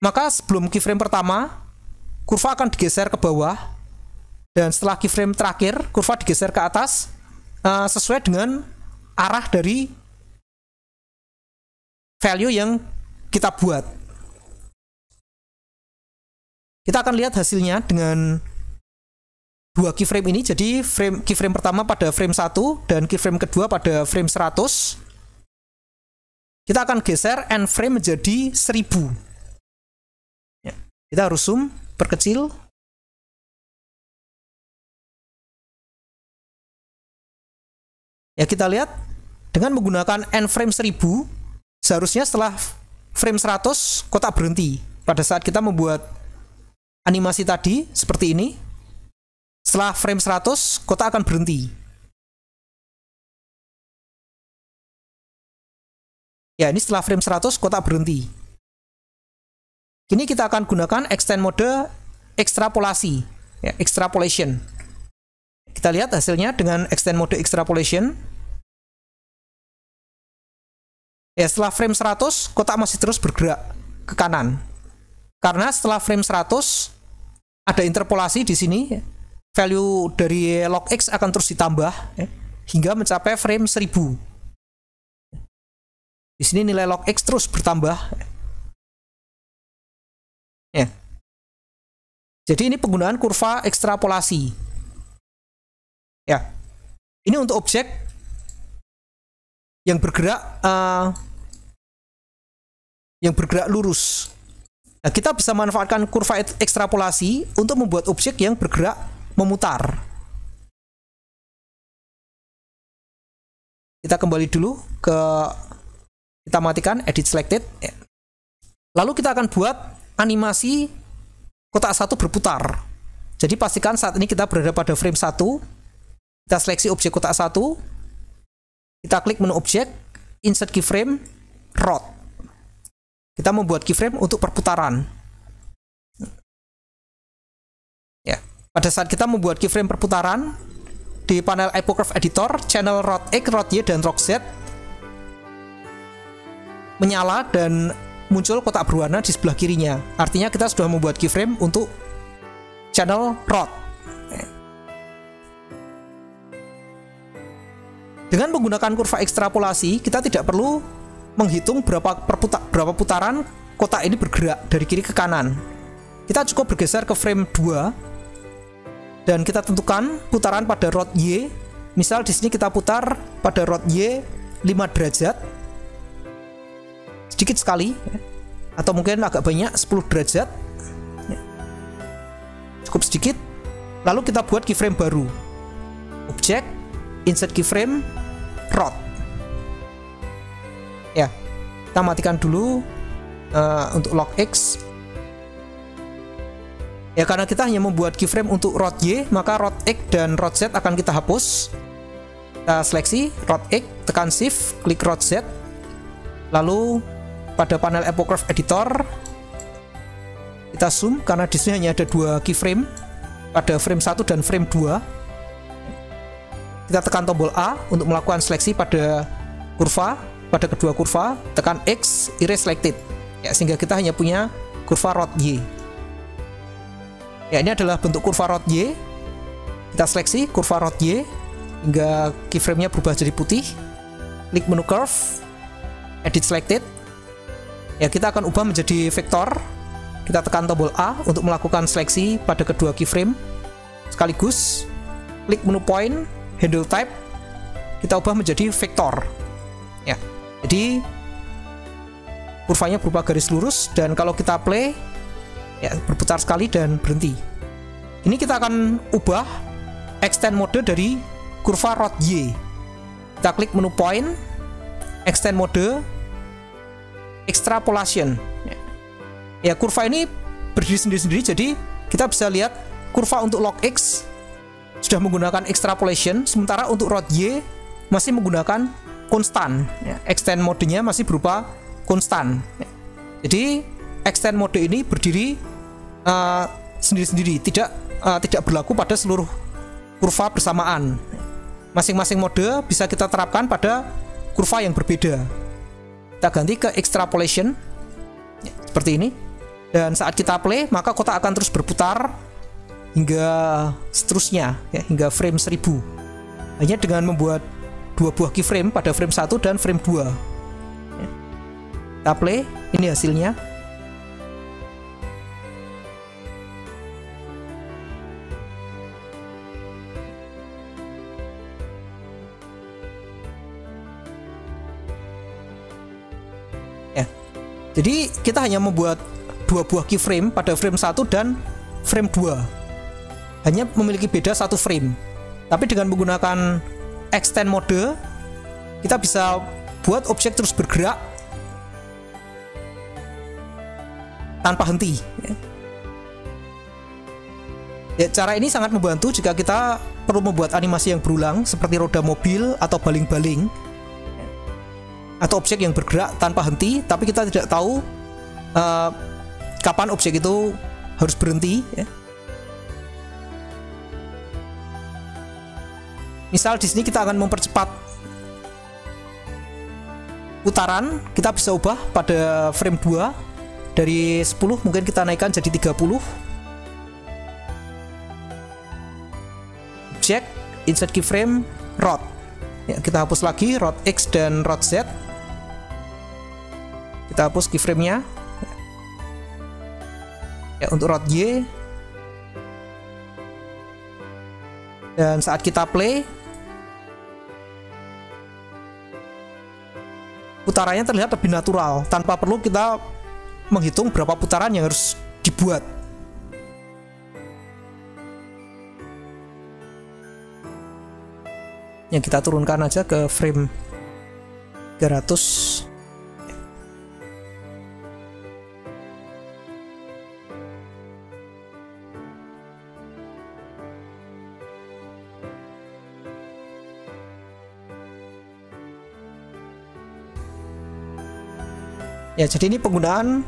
Maka sebelum keyframe pertama, kurva akan digeser ke bawah, dan setelah keyframe terakhir, kurva digeser ke atas sesuai dengan arah dari value yang kita buat. Kita akan lihat hasilnya dengan dua keyframe ini. Jadi keyframe pertama pada frame 1 dan keyframe kedua pada frame 100. Kita akan geser end frame menjadi 1000. Ya, kita harus zoom, perkecil. Ya, kita lihat dengan menggunakan end frame 1000, seharusnya setelah frame 100 kotak berhenti. Pada saat kita membuat animasi tadi seperti ini, setelah frame 100 kotak akan berhenti. Ya, ini setelah frame 100 kotak berhenti. Kini kita akan gunakan extend mode ekstrapolasi, ya, extrapolation. Kita lihat hasilnya dengan extend mode extrapolation. Ya, setelah frame 100 kotak masih terus bergerak ke kanan. Karena setelah frame 100 ada interpolasi di sini, value dari log X akan terus ditambah ya, hingga mencapai frame 1000. Di sini nilai log X terus bertambah. Ya. Jadi ini penggunaan kurva ekstrapolasi. Ya. Ini untuk objek yang bergerak lurus. Nah, kita bisa manfaatkan kurva ekstrapolasi untuk membuat objek yang bergerak memutar. Kita kembali dulu kita matikan edit selected. Lalu kita akan buat animasi kotak 1 berputar. Jadi pastikan saat ini kita berada pada frame 1. Kita seleksi objek kotak 1. Kita klik menu objek, insert keyframe, rot. Kita membuat keyframe untuk perputaran. Ya, pada saat kita membuat keyframe perputaran, di panel Hypocurve Editor, channel rot X, rot Y, dan rot Z menyala dan muncul kotak berwarna di sebelah kirinya. Artinya kita sudah membuat keyframe untuk channel rot. Dengan menggunakan kurva ekstrapolasi, kita tidak perlu menghitung berapa putaran kotak ini bergerak dari kiri ke kanan. Kita cukup bergeser ke frame 2 dan kita tentukan putaran pada rot Y. Misal di sini kita putar pada rot Y 5 derajat. Sedikit sekali, atau mungkin agak banyak, 10 derajat. Cukup sedikit. Lalu kita buat keyframe baru. Objek, insert keyframe, rot. Ya, kita matikan dulu untuk log X. Ya, karena kita hanya membuat keyframe untuk rot Y, maka rot X dan rot Z akan kita hapus. Kita seleksi rot X, tekan shift, klik rot Z. Lalu pada panel Hypocurve Editor kita zoom karena di sini hanya ada 2 keyframe, pada frame 1 dan frame 2. Kita tekan tombol A untuk melakukan seleksi pada kurva, pada kedua kurva, tekan X, erase selected. Ya, sehingga kita hanya punya kurva rot Y. Ya, ini adalah bentuk kurva rot Y. Kita seleksi kurva rot Y hingga keyframe-nya berubah jadi putih. Klik menu curve, edit selected. Ya, kita akan ubah menjadi vektor. Kita tekan tombol A untuk melakukan seleksi pada kedua keyframe. Sekaligus klik menu point, handle type, kita ubah menjadi vektor. Ya, jadi kurvanya berupa garis lurus, dan kalau kita play ya berputar sekali dan berhenti. Ini kita akan ubah extend mode dari kurva rod Y. Kita klik menu point, extend mode, extrapolation. Ya, kurva ini berdiri sendiri-sendiri, jadi kita bisa lihat kurva untuk log X sudah menggunakan extrapolation, sementara untuk rod Y masih menggunakan konstan. Ya, extend modenya masih berupa konstan. Ya. Jadi extend mode ini berdiri sendiri-sendiri, tidak berlaku pada seluruh kurva bersamaan. Masing-masing mode bisa kita terapkan pada kurva yang berbeda. Kita ganti ke extrapolation ya, seperti ini, dan saat kita play maka kotak akan terus berputar hingga seterusnya ya, hingga frame 1000, hanya dengan membuat 2 buah keyframe pada frame 1 dan frame 2 ya. Kita play, ini hasilnya. Ya. Jadi kita hanya membuat 2 buah keyframe pada frame 1 dan frame 2, hanya memiliki beda 1 frame. Tapi dengan menggunakan extend mode, kita bisa buat objek terus bergerak tanpa henti ya. Ya, cara ini sangat membantu jika kita perlu membuat animasi yang berulang seperti roda mobil atau baling-baling, atau objek yang bergerak tanpa henti tapi kita tidak tahu kapan objek itu harus berhenti ya. Misal di sini kita akan mempercepat putaran, kita bisa ubah pada frame 2 dari 10 mungkin kita naikkan jadi 30. Objek, insert keyframe, rod. Ya, kita hapus lagi rod X dan rod Z. Kita hapus keyframe-nya. Ya, untuk rod Y. Dan saat kita play, putarannya terlihat lebih natural tanpa perlu kita menghitung berapa putaran yang harus dibuat. Yang kita turunkan aja ke frame 300. Ya, jadi ini penggunaan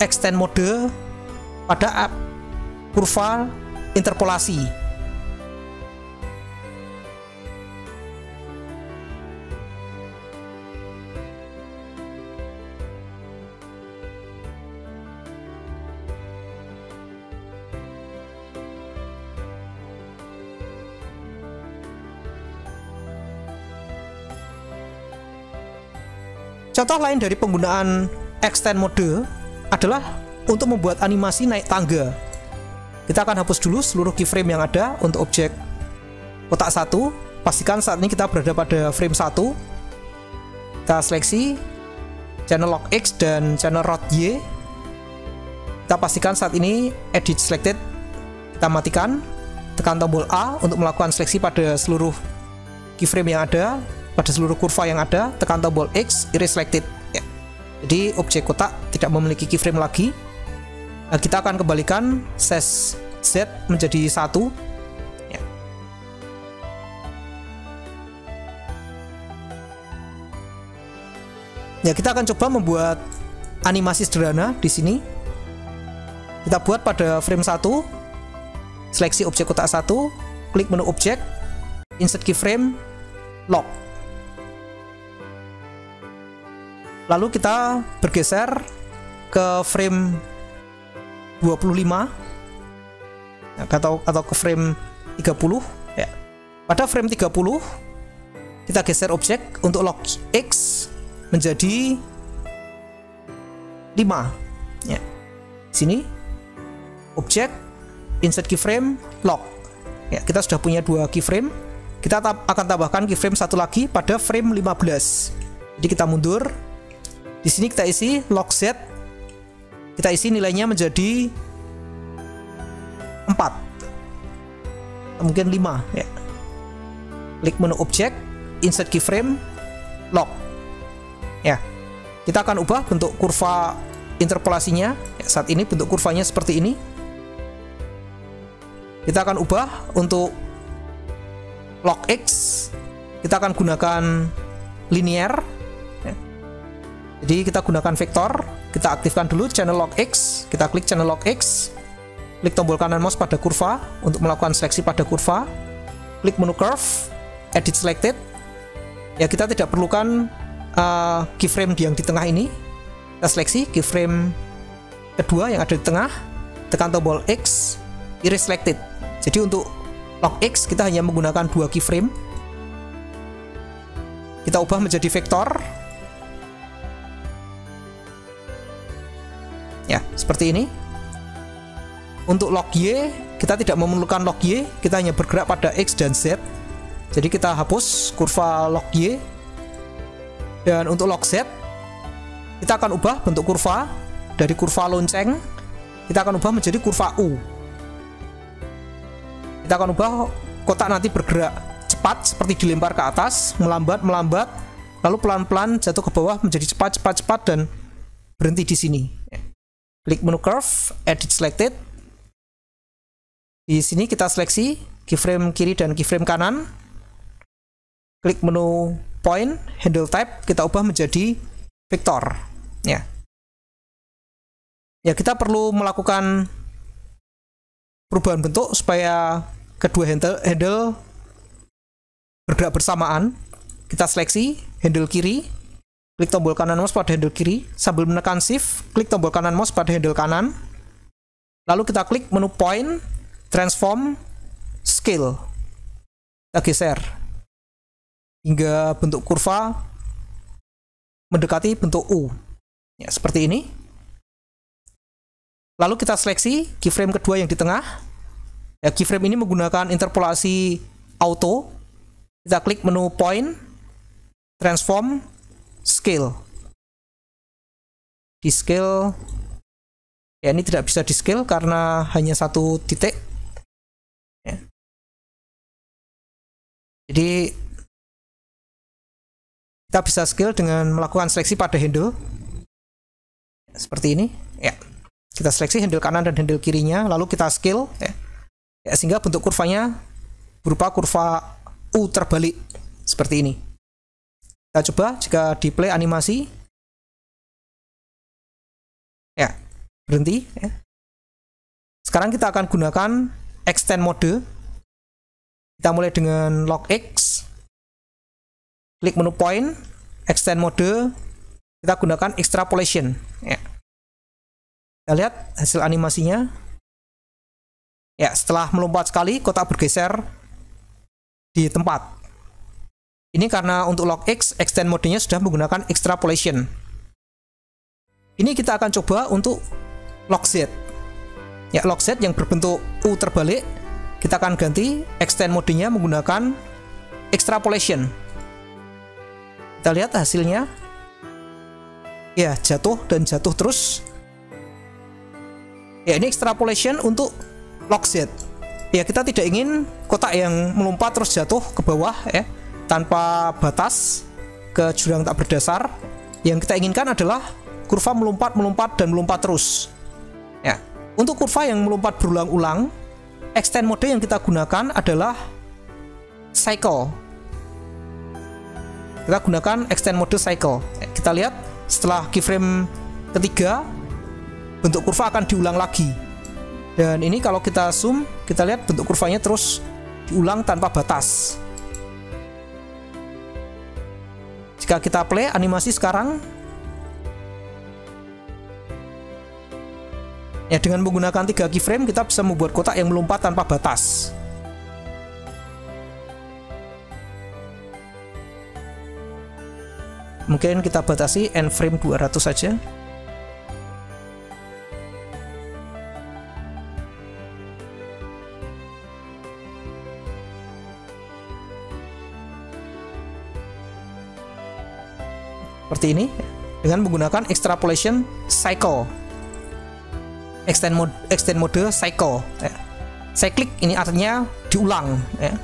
extend mode pada kurva interpolasi. Contoh lain dari penggunaan extend mode adalah untuk membuat animasi naik tangga. Kita akan hapus dulu seluruh keyframe yang ada untuk objek kotak 1. Pastikan saat ini kita berada pada frame 1. Kita seleksi channel log X dan channel rod Y. Kita pastikan saat ini edit selected kita matikan. Tekan tombol A untuk melakukan seleksi pada seluruh keyframe yang ada, pada seluruh kurva yang ada. Tekan tombol X, erase selected ya. Jadi objek kotak tidak memiliki keyframe lagi. Nah, kita akan kembalikan size Z menjadi 1 ya. Ya, kita akan coba membuat animasi sederhana di sini. Kita buat pada frame 1. Seleksi objek kotak 1, klik menu objek, insert keyframe, lock. Lalu kita bergeser ke frame 25 atau ke frame 30 ya. Pada frame 30 kita geser objek untuk log X menjadi 5 ya. Sini objek, insert keyframe, lock ya. Kita sudah punya 2 keyframe. Kita akan tambahkan keyframe 1 lagi pada frame 15. Jadi kita mundur, Di sini kita isi log Z, kita isi nilainya menjadi 4, mungkin 5 ya. Klik menu objek, insert keyframe, log. Ya, kita akan ubah bentuk kurva interpolasinya. Ya, saat ini bentuk kurvanya seperti ini. Kita akan ubah untuk log X, kita akan gunakan linear. Ya. Jadi kita gunakan vektor, kita aktifkan dulu channel log X, kita klik channel log X, klik tombol kanan mouse pada kurva untuk melakukan seleksi pada kurva, klik menu curve, edit selected. Ya, kita tidak perlukan keyframe yang di tengah ini. Kita seleksi keyframe kedua yang ada di tengah, tekan tombol X, erase selected. Jadi untuk log X kita hanya menggunakan 2 keyframe. Kita ubah menjadi vektor. Ya, seperti ini. Untuk log Y, kita tidak memerlukan log Y, kita hanya bergerak pada X dan Z. Jadi kita hapus kurva log Y. Dan untuk log Z, kita akan ubah bentuk kurva dari kurva lonceng, kita akan ubah menjadi kurva U. Kita akan ubah kotak nanti bergerak cepat seperti dilempar ke atas, melambat, lalu pelan-pelan jatuh ke bawah menjadi cepat dan berhenti di sini. Klik menu curve, edit selected. Di sini kita seleksi keyframe kiri dan keyframe kanan. Klik menu point, handle type, kita ubah menjadi vektor. Ya. Ya, kita perlu melakukan perubahan bentuk supaya kedua handle bergerak bersamaan. Kita seleksi handle kiri, klik tombol kanan mouse pada handle kiri, sambil menekan shift, klik tombol kanan mouse pada handle kanan. Lalu kita klik menu point, transform, scale. Kita geser hingga bentuk kurva mendekati bentuk U. Ya, seperti ini. Lalu kita seleksi keyframe kedua yang di tengah. Ya, keyframe ini menggunakan interpolasi auto. Kita klik menu point, transform, scale. Di scale, ya ini tidak bisa di scale karena hanya 1 titik. Ya. Jadi kita bisa scale dengan melakukan seleksi pada handle. Seperti ini. Ya. Kita seleksi handle kanan dan handle kirinya, lalu kita scale. Ya. Ya, sehingga bentuk kurvanya berupa kurva U terbalik seperti ini. Kita coba jika di play animasi. Ya, berhenti ya. Sekarang kita akan gunakan extend mode. Kita mulai dengan log X. Klik menu point, extend mode. Kita gunakan extrapolation ya. Kita lihat hasil animasinya. Ya, setelah melompat sekali, kotak bergeser di tempat. Ini karena untuk log X, extend modenya sudah menggunakan extrapolation. Ini kita akan coba untuk log Z. Ya, log Z yang berbentuk U terbalik, kita akan ganti extend modenya menggunakan extrapolation. Kita lihat hasilnya. Ya, jatuh dan jatuh terus. Ya, ini extrapolation untuk log Z. Ya, kita tidak ingin kotak yang melompat terus jatuh ke bawah ya, tanpa batas ke jurang tak berdasar. Yang kita inginkan adalah kurva melompat terus. Ya, untuk kurva yang melompat berulang-ulang, extend mode yang kita gunakan adalah cycle. Kita gunakan extend mode cycle. Ya, kita lihat setelah keyframe ketiga, bentuk kurva akan diulang lagi. Dan ini kalau kita zoom, kita lihat bentuk kurvanya terus diulang tanpa batas. Jika kita play animasi sekarang, ya dengan menggunakan 3 keyframe kita bisa membuat kotak yang melompat tanpa batas. Mungkin kita batasi end frame 200 saja. Seperti ini. dengan menggunakan extrapolation cycle, extend mode cycle. Ya. Cyclic ini artinya diulang. Ya.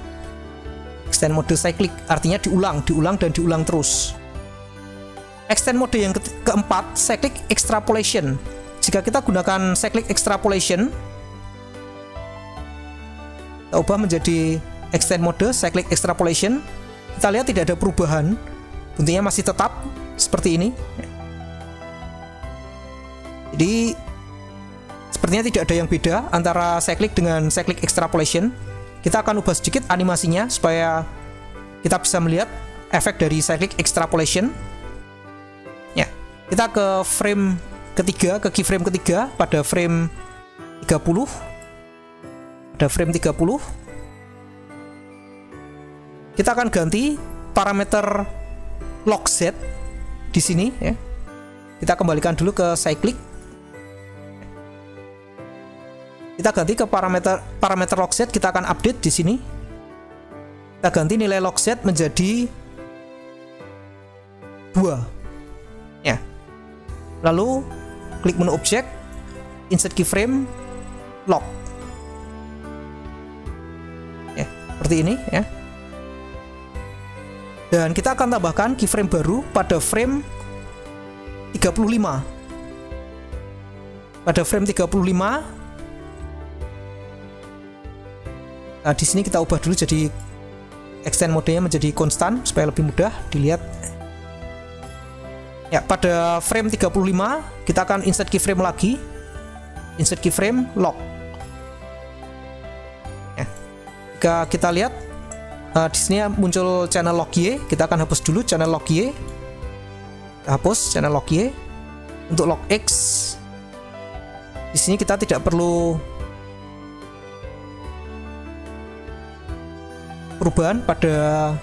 Extend mode cyclic artinya diulang dan diulang terus. Extend mode yang keempat, cyclic extrapolation. Jika kita gunakan cyclic extrapolation, kita ubah menjadi extend mode cyclic extrapolation. Kita lihat tidak ada perubahan, bentuknya masih tetap seperti ini. Jadi sepertinya tidak ada yang beda antara cyclic dengan cyclic extrapolation. Kita akan ubah sedikit animasinya supaya kita bisa melihat efek dari cyclic extrapolation. Ya, kita ke frame ketiga, ke keyframe ketiga pada frame 30. Pada frame 30 kita akan ganti parameter log Z di sini ya. Kita kembalikan dulu ke cyclic. Kita ganti ke parameter log Z, kita akan update di sini. Kita ganti nilai log Z menjadi 2. Ya. Lalu klik menu objek, insert keyframe, log. Ya, seperti ini ya. Dan kita akan tambahkan keyframe baru pada frame 35. Pada frame 35, nah di sini kita ubah dulu jadi extend modenya menjadi konstan supaya lebih mudah dilihat. Ya, pada frame 35 kita akan insert keyframe lagi. Insert keyframe log. Ya. Jika kita lihat di sini muncul channel log Y, kita akan hapus dulu channel log Y. Kita hapus channel log Y. Untuk log X, di sini kita tidak perlu perubahan pada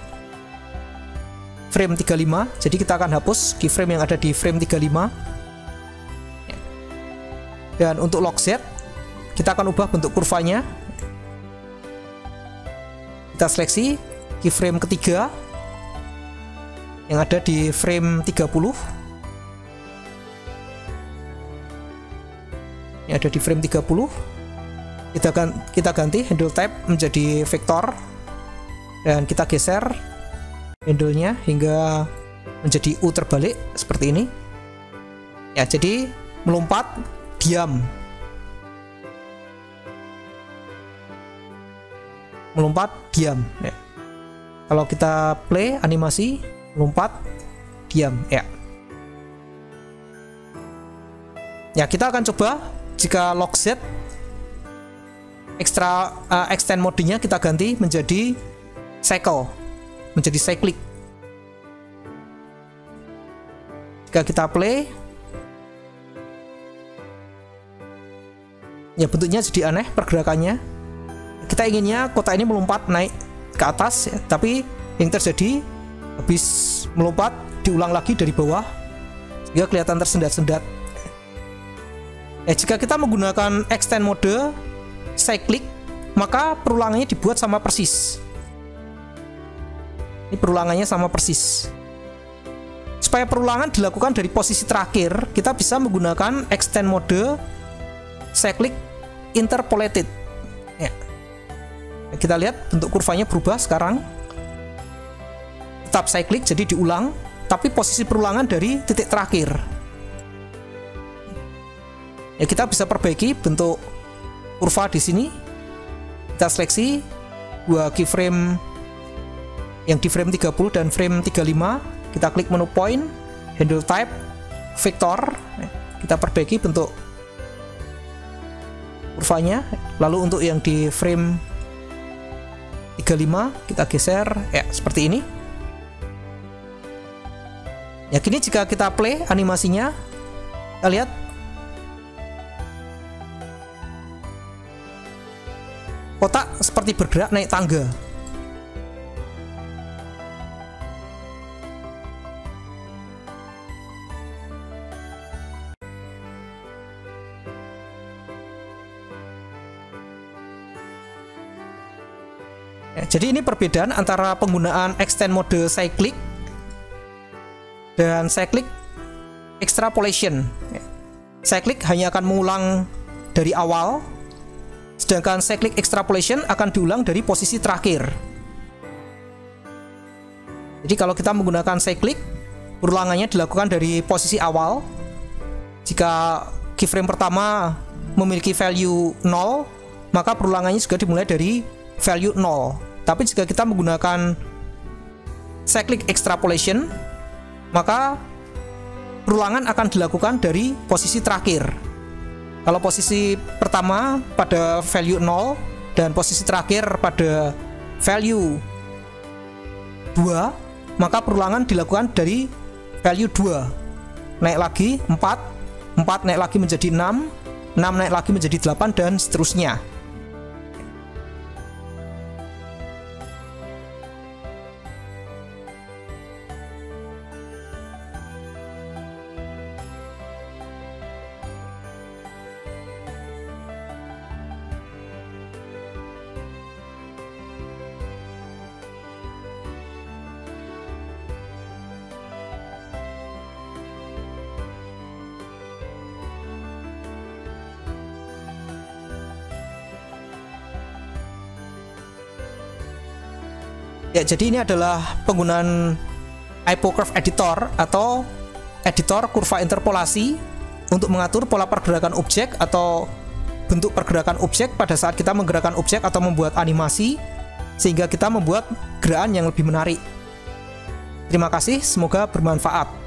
frame 35, jadi kita akan hapus keyframe yang ada di frame 35. Dan untuk log Z, kita akan ubah bentuk kurvanya. Kita seleksi keyframe ketiga yang ada di frame 30. Yang ada di frame 30. Kita ganti handle type menjadi vektor dan kita geser handle-nya hingga menjadi U terbalik seperti ini. Ya, jadi melompat diam. Melompat diam ya. Kalau kita play animasi melompat diam ya. Ya, kita akan coba jika log Z extend modenya kita ganti menjadi cycle, menjadi cyclic. Jika kita play, ya bentuknya jadi aneh pergerakannya. Kita inginnya kota ini melompat naik ke atas ya, tapi yang terjadi habis melompat diulang lagi dari bawah sehingga kelihatan tersendat-sendat. Ya, jika kita menggunakan extend mode cyclic, maka perulangannya dibuat sama persis. Ini perulangannya sama persis. Supaya perulangan dilakukan dari posisi terakhir, kita bisa menggunakan extend mode cyclic interpolated. Ya. Kita lihat bentuk kurvanya berubah sekarang. Tetap cyclic, jadi diulang, tapi posisi perulangan dari titik terakhir. Ya, kita bisa perbaiki bentuk kurva di sini. Kita seleksi dua keyframe yang di frame 30 dan frame 35. Kita klik menu point, handle type, vektor. Kita perbaiki bentuk kurvanya. Lalu untuk yang di frame 35 kita geser ya seperti ini. Ya, kini jika kita play animasinya, kita lihat kotak seperti bergerak naik tangga. Ya, jadi ini perbedaan antara penggunaan extend mode cyclic dan cyclic extrapolation. Cyclic hanya akan mengulang dari awal, sedangkan cyclic extrapolation akan diulang dari posisi terakhir. Jadi kalau kita menggunakan cyclic, ulangannya dilakukan dari posisi awal. Jika keyframe pertama memiliki value 0, maka perulangannya juga dimulai dari value 0. Tapi jika kita menggunakan cyclic extrapolation, maka perulangan akan dilakukan dari posisi terakhir. Kalau posisi pertama pada value 0 dan posisi terakhir pada value 2, maka perulangan dilakukan dari value 2. Naik lagi 4 naik lagi menjadi 6 naik lagi menjadi 8, dan seterusnya. Ya, jadi ini adalah penggunaan Hypocurve Editor atau editor kurva interpolasi untuk mengatur pola pergerakan objek atau bentuk pergerakan objek pada saat kita menggerakkan objek atau membuat animasi, sehingga kita membuat gerakan yang lebih menarik. Terima kasih, semoga bermanfaat.